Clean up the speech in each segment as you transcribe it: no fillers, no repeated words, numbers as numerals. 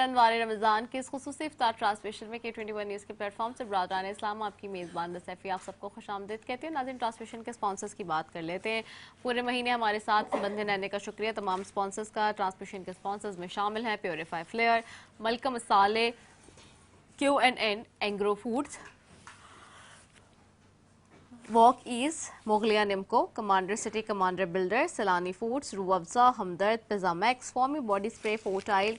انوار رمضان کے اس خصوصی افطار ٹرانسمیشن میں K21 نیوز کے پلیٹ فارم سے برادران اسلام آپ کی میزبان نصیفی آپ سب کو خوش آمدید کہتے ہیں. ناظرین, ٹرانسمیشن کے سپانسرز کی بات کر لیتے ہیں. پورے مہینے ہمارے ساتھ بندھے رہنے کا شکریہ تمام سپانسرز کا. ٹرانسمیشن کے سپانسرز میں شامل ہیں پیوریفائی فلیئر, ملکہ مسالے, QNN Engro foods, walk ease, مغلیہ نمکو, commander city commander builder, Saylani foods, Rooh Afza, Hamdard, pizza max, فارمی باڈی اسپرے, فورٹائل,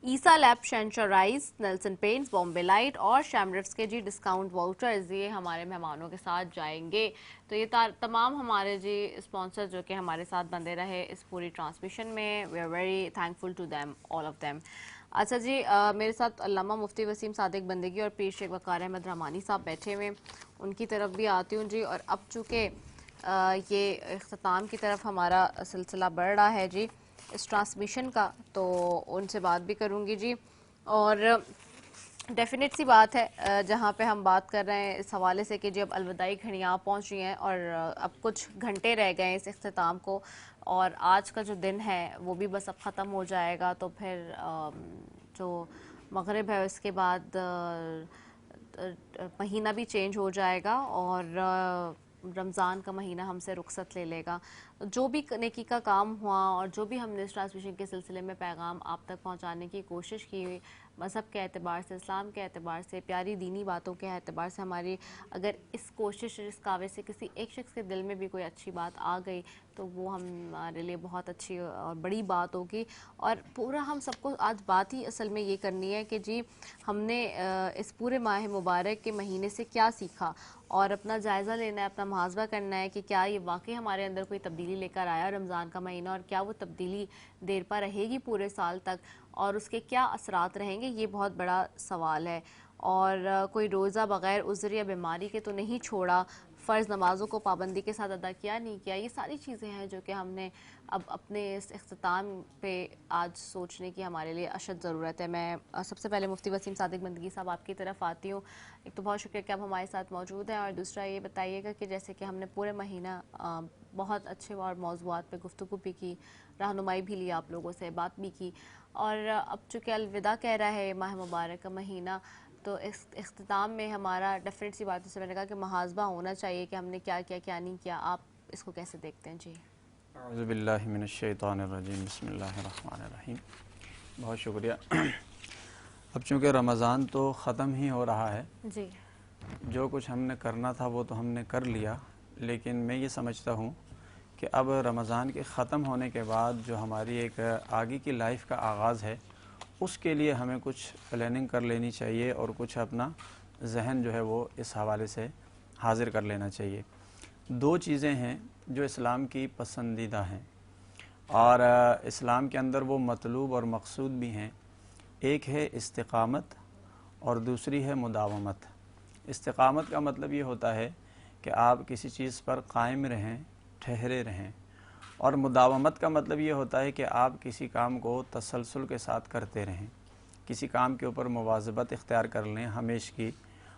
عیسیٰ لیب, شینشا رائز, نیلسن پینٹس, بامبے لائٹ اور شیمرفز کے ڈسکاؤنٹ واؤچرز یہ ہمارے مہمانوں کے ساتھ جائیں گے. تو یہ تمام ہمارے اسپانسر جو کہ ہمارے ساتھ بندے رہے اس پوری ٹرانسمیشن میں, we are very thankful to them, all of them. اچھا جی, میرے ساتھ علامہ مفتی وسیم صادق بندگی اور پیر شیخ وقار احمد رحمانی صاحب بیٹھے ہوئے, ان کی طرف بھی آتی ہوں جی. اور اب چونکہ یہ اختتام کی طرف ہمارا سلسلہ بڑھ رہا ہے جی اس ٹرانسمیشن کا, تو ان سے بات بھی کروں گی جی. اور ڈیفینیٹ سی بات ہے جہاں پہ ہم بات کر رہے ہیں اس حوالے سے کہ جی اب الوداعی گھڑیاں پہنچ رہی ہیں اور اب کچھ گھنٹے رہ گئے ہیں اس اختتام کو, اور آج کا جو دن ہے وہ بھی بس اب ختم ہو جائے گا. تو پھر جو مغرب ہے اس کے بعد مہینہ بھی چینج ہو جائے گا اور رمضان کا مہینہ ہم سے رخصت لے لے گا. جو بھی نیکی کا کام ہوا اور جو بھی ہم نے اس ٹرانسمیشن کے سلسلے میں پیغام آپ تک پہنچانے کی کوشش کی ہوئی, مذہب کے اعتبار سے, اسلام کے اعتبار سے, پیاری دینی باتوں کے اعتبار سے, ہماری اگر اس کوشش اس کاوے سے کسی ایک شخص کے دل میں بھی کوئی اچھی بات آ گئی تو وہ ہمارے لیے بہت اچھی اور بڑی بات ہوگی. اور پورا ہم سب کو آج بات ہی اصل میں یہ کرنی ہے کہ جی ہم نے اس پورے ماہ مبارک کے مہینے سے کیا سیکھا, اور اپنا جائزہ لینا ہے, اپنا محاسبہ کرنا ہے کہ کیا یہ واقعی ہمارے اندر کوئی تبدیلی لے کر آیا رمضان کا مہینہ, اور کیا وہ تبدیلی دیر پا رہے گی پورے سال تک, اور اس کے کیا اثرات رہیں گے, یہ بہت بڑا سوال ہے. اور کوئی روزہ بغیر عذر یا بیماری کے تو نہیں چھوڑا, فرض نمازوں کو پابندی کے ساتھ ادا کیا نہیں کیا, یہ ساری چیزیں ہیں جو کہ ہم نے اب اپنے اس اختتام پہ آج سوچنے کی ہمارے لیے اشد ضرورت ہے. میں سب سے پہلے مفتی وسیم صادق بندگی صاحب آپ کی طرف آتی ہوں. ایک تو بہت شکریہ کہ آپ ہمارے ساتھ موجود ہیں, اور دوسرا یہ بتائیے گا کہ جیسے کہ ہم نے پورے مہینہ بہت اچھے اور موضوعات پہ گفتگو بھی کی, رہنمائی بھی لی, آپ لوگوں سے بات بھی کی, اور اب چونکہ الوداع کہہ رہا ہے ماہ مبارک کا مہینہ, تو اس اختتام میں ہمارا ڈیفینیٹ سی بات, جیسے میں نے کہا کہ محاسبہ ہونا چاہیے کہ ہم نے کیا کیا کیا نہیں کیا. آپ اس کو کیسے دیکھتے ہیں جی؟ اعوذ باللہ من الشیطان الرجیم, بسم اللہ الرحمن الرحیم. بہت شکریہ. اب چونکہ رمضان تو ختم ہی ہو رہا ہے جی, جو کچھ ہم نے کرنا تھا وہ تو ہم نے کر لیا, لیکن میں یہ سمجھتا ہوں کہ اب رمضان کے ختم ہونے کے بعد جو ہماری ایک آگے کی لائف کا آغاز ہے اس کے لیے ہمیں کچھ پلاننگ کر لینی چاہیے, اور کچھ اپنا ذہن جو ہے وہ اس حوالے سے حاضر کر لینا چاہیے. دو چیزیں ہیں جو اسلام کی پسندیدہ ہیں, اور اسلام کے اندر وہ مطلوب اور مقصود بھی ہیں. ایک ہے استقامت اور دوسری ہے مداومت. استقامت کا مطلب یہ ہوتا ہے کہ آپ کسی چیز پر قائم رہیں, ٹھہرے رہیں, اور مداومت کا مطلب یہ ہوتا ہے کہ آپ کسی کام کو تسلسل کے ساتھ کرتے رہیں, کسی کام کے اوپر مواظبت اختیار کر لیں ہمیشہ کی,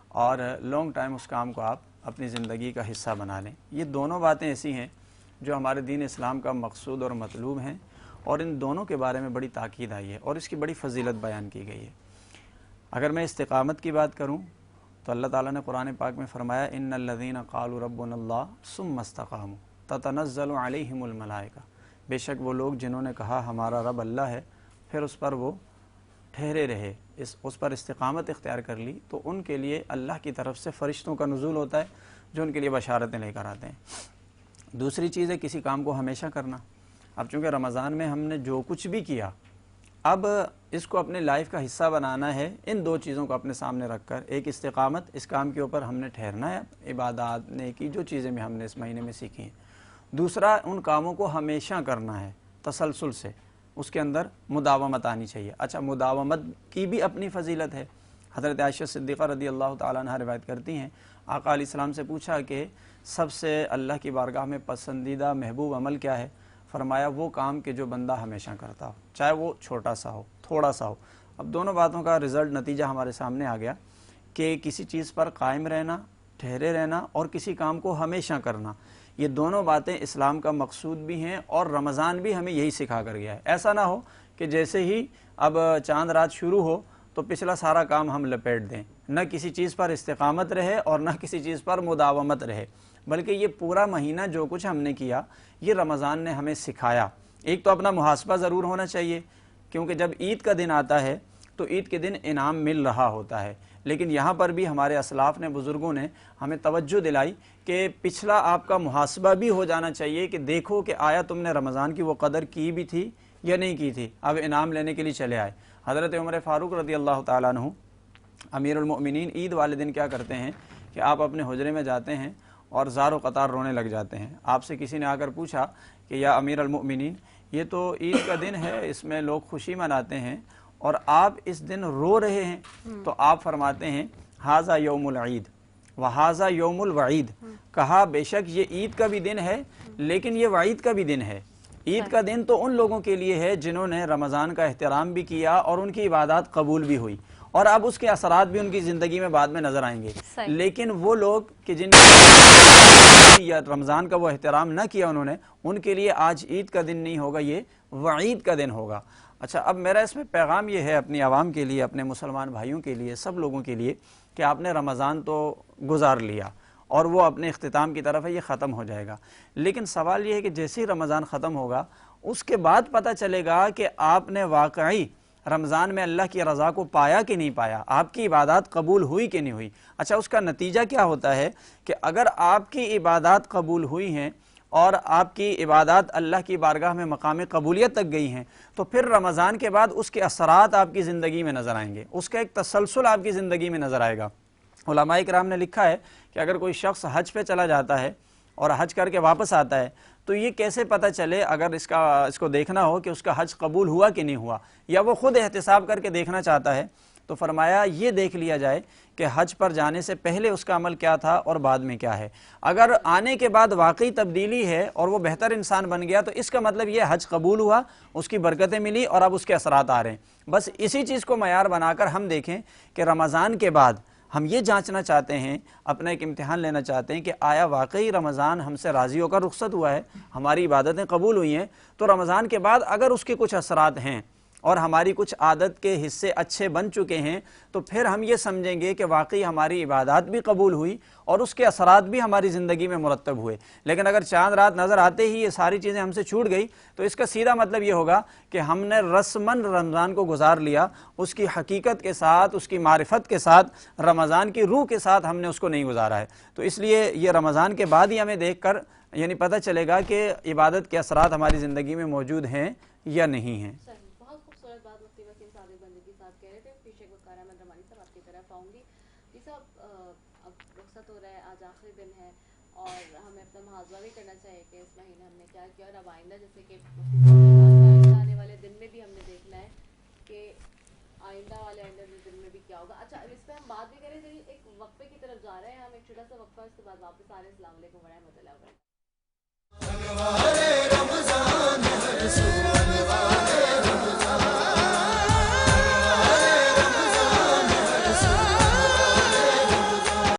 اور لانگ ٹائم اس کام کو آپ اپنی زندگی کا حصہ بنا لیں. یہ دونوں باتیں ایسی ہیں جو ہمارے دین اسلام کا مقصود اور مطلوب ہیں, اور ان دونوں کے بارے میں بڑی تاکید آئی ہے اور اس کی بڑی فضیلت بیان کی گئی ہے. اگر میں استقامت کی بات کروں تو اللہ تعالیٰ نے قرآن پاک میں فرمایا, ان الذین قالوا ربنا اللہ ثم استقاموا تتنزل علیہم الملائکہ, بے شک وہ لوگ جنہوں نے کہا ہمارا رب اللہ ہے, پھر اس پر وہ ٹھہرے رہے, اس پر استقامت اختیار کر لی, تو ان کے لیے اللہ کی طرف سے فرشتوں کا نزول ہوتا ہے جو ان کے لیے بشارتیں لے کر آتے ہیں. دوسری چیز ہے کسی کام کو ہمیشہ کرنا. اب چونکہ رمضان میں ہم نے جو کچھ بھی کیا, اب اس کو اپنے لائف کا حصہ بنانا ہے. ان دو چیزوں کو اپنے سامنے رکھ کر, ایک استقامت, اس کام کے اوپر ہم نے ٹھہرنا ہے, عبادات نیکی جو چیزیں بھی ہم نے اس مہینے میں سیکھی ہیں. دوسرا ان کاموں کو ہمیشہ کرنا ہے تسلسل سے, اس کے اندر مداومت آنی چاہیے. اچھا, مداومت کی بھی اپنی فضیلت ہے. حضرت عائشہ صدیقہ رضی اللہ تعالیٰ عنہ روایت کرتی ہیں, آقا علیہ السلام سے پوچھا کہ سب سے اللہ کی بارگاہ میں پسندیدہ محبوب عمل کیا ہے؟ فرمایا وہ کام کہ جو بندہ ہمیشہ کرتا ہو, چاہے وہ چھوٹا سا ہو تھوڑا سا ہو. اب دونوں باتوں کا رزلٹ نتیجہ ہمارے سامنے آ گیا کہ کسی چیز پر قائم رہنا, ٹھہرے رہنا, اور کسی کام کو ہمیشہ کرنا, یہ دونوں باتیں اسلام کا مقصود بھی ہیں, اور رمضان بھی ہمیں یہی سکھا کر گیا ہے. ایسا نہ ہو کہ کہ جیسے ہی اب چاند رات شروع ہو تو پچھلا سارا کام ہم لپیٹ دیں، نہ کسی چیز پر استقامت رہے اور نہ کسی چیز پر مداومت رہے، بلکہ یہ پورا مہینہ جو کچھ ہم نے کیا یہ رمضان نے ہمیں سکھایا۔ ایک تو اپنا محاسبہ ضرور ہونا چاہیے، کیونکہ جب عید کا دن آتا ہے تو عید کے دن انعام مل رہا ہوتا ہے، لیکن یہاں پر بھی ہمارے اسلاف نے، بزرگوں نے ہمیں توجہ دلائی کہ پچھلا آپ کا محاسبہ بھی ہو جانا چاہیے کہ دیکھو کہ آیا تم نے رمضان کی وہ قدر کی بھی تھی یا نہیں کی تھی، اب انعام لینے کے لیے چلے آئے۔ حضرت عمر فاروق رضی اللہ تعالیٰ عنہ امیر المؤمنین عید والے دن کیا کرتے ہیں کہ آپ اپنے حجرے میں جاتے ہیں اور زار و قطار رونے لگ جاتے ہیں۔ آپ سے کسی نے آ کر پوچھا کہ یا امیر المؤمنین، یہ تو عید کا دن ہے، اس میں لوگ خوشی مناتے ہیں اور آپ اس دن رو رہے ہیں، تو آپ فرماتے ہیں ھذا یوم العید وھذا یوم الوعید، کہا بے شک یہ عید کا بھی دن ہے لیکن یہ وعید کا بھی دن ہے۔ عید کا دن تو ان لوگوں کے لیے ہے جنہوں نے رمضان کا احترام بھی کیا اور ان کی عبادات قبول بھی ہوئی، اور اب اس کے اثرات بھی ان کی زندگی میں بعد میں نظر آئیں گے۔ لیکن وہ لوگ کہ جن یا رمضان کا وہ احترام نہ کیا انہوں نے، ان کے لیے آج عید کا دن نہیں ہوگا، یہ وعید کا دن ہوگا۔ اچھا، اب میرا اس میں پیغام یہ ہے اپنی عوام کے لیے، اپنے مسلمان بھائیوں کے لیے، سب لوگوں کے لیے، کہ آپ نے رمضان تو گزار لیا اور وہ اپنے اختتام کی طرف ہے، یہ ختم ہو جائے گا، لیکن سوال یہ ہے کہ جیسے ہی رمضان ختم ہوگا اس کے بعد پتہ چلے گا کہ آپ نے واقعی رمضان میں اللہ کی رضا کو پایا کہ نہیں پایا، آپ کی عبادات قبول ہوئی کہ نہیں ہوئی۔ اچھا، اس کا نتیجہ کیا ہوتا ہے کہ اگر آپ کی عبادات قبول ہوئی ہیں اور آپ کی عبادات اللہ کی بارگاہ میں مقام قبولیت تک گئی ہیں، تو پھر رمضان کے بعد اس کے اثرات آپ کی زندگی میں نظر آئیں گے، اس کا ایک تسلسل آپ کی زندگی میں نظر آئے گا۔ علماء کرام نے لکھا ہے کہ اگر کوئی شخص حج پہ چلا جاتا ہے اور حج کر کے واپس آتا ہے تو یہ کیسے پتہ چلے، اگر اس کو دیکھنا ہو کہ اس کا حج قبول ہوا کہ نہیں ہوا، یا وہ خود احتساب کر کے دیکھنا چاہتا ہے، تو فرمایا یہ دیکھ لیا جائے کہ حج پر جانے سے پہلے اس کا عمل کیا تھا اور بعد میں کیا ہے۔ اگر آنے کے بعد واقعی تبدیلی ہے اور وہ بہتر انسان بن گیا تو اس کا مطلب یہ حج قبول ہوا، اس کی برکتیں ملی اور اب اس کے اثرات آ رہے ہیں۔ بس اسی چیز کو معیار بنا کر ہم دیکھیں کہ رمضان کے بعد ہم یہ جانچنا چاہتے ہیں، اپنا ایک امتحان لینا چاہتے ہیں کہ آیا واقعی رمضان ہم سے راضی ہو کر رخصت ہوا ہے، ہماری عبادتیں قبول ہوئی ہیں، تو رمضان کے بعد اگر اس کے کچھ اثرات ہیں اور ہماری کچھ عادت کے حصے اچھے بن چکے ہیں تو پھر ہم یہ سمجھیں گے کہ واقعی ہماری عبادات بھی قبول ہوئی اور اس کے اثرات بھی ہماری زندگی میں مرتب ہوئے۔ لیکن اگر چاند رات نظر آتے ہی یہ ساری چیزیں ہم سے چھوٹ گئی تو اس کا سیدھا مطلب یہ ہوگا کہ ہم نے رسماً رمضان کو گزار لیا، اس کی حقیقت کے ساتھ، اس کی معرفت کے ساتھ، رمضان کی روح کے ساتھ ہم نے اس کو نہیں گزارا ہے۔ تو اس لیے یہ رمضان کے بعد ہی ہمیں دیکھ کر یعنی پتہ چلے گا کہ عبادت کے اثرات ہماری زندگی میں موجود ہیں یا نہیں ہیں۔ جی صاحب، اب رخصت ہو رہا ہے، آج آخری دن ہے اور ہمیں اپنا محاذہ بھی کرنا چاہیے کہ اس مہینے ہم نے کیا کیا، اور اب آئندہ جیسے کہ آئندہ آنے والے دن میں بھی ہم نے دیکھنا ہے کہ آئندہ دن میں بھی کیا ہوگا۔ اچھا، اس پہ ہم بات بھی کریں، ایک وقفے کی طرف جا رہے ہیں ہم، ایک چھوٹا سا وقفہ، اس کے بعد واپس آ رہے ہیں۔ السلام علیکم ورحمۃ اللہ۔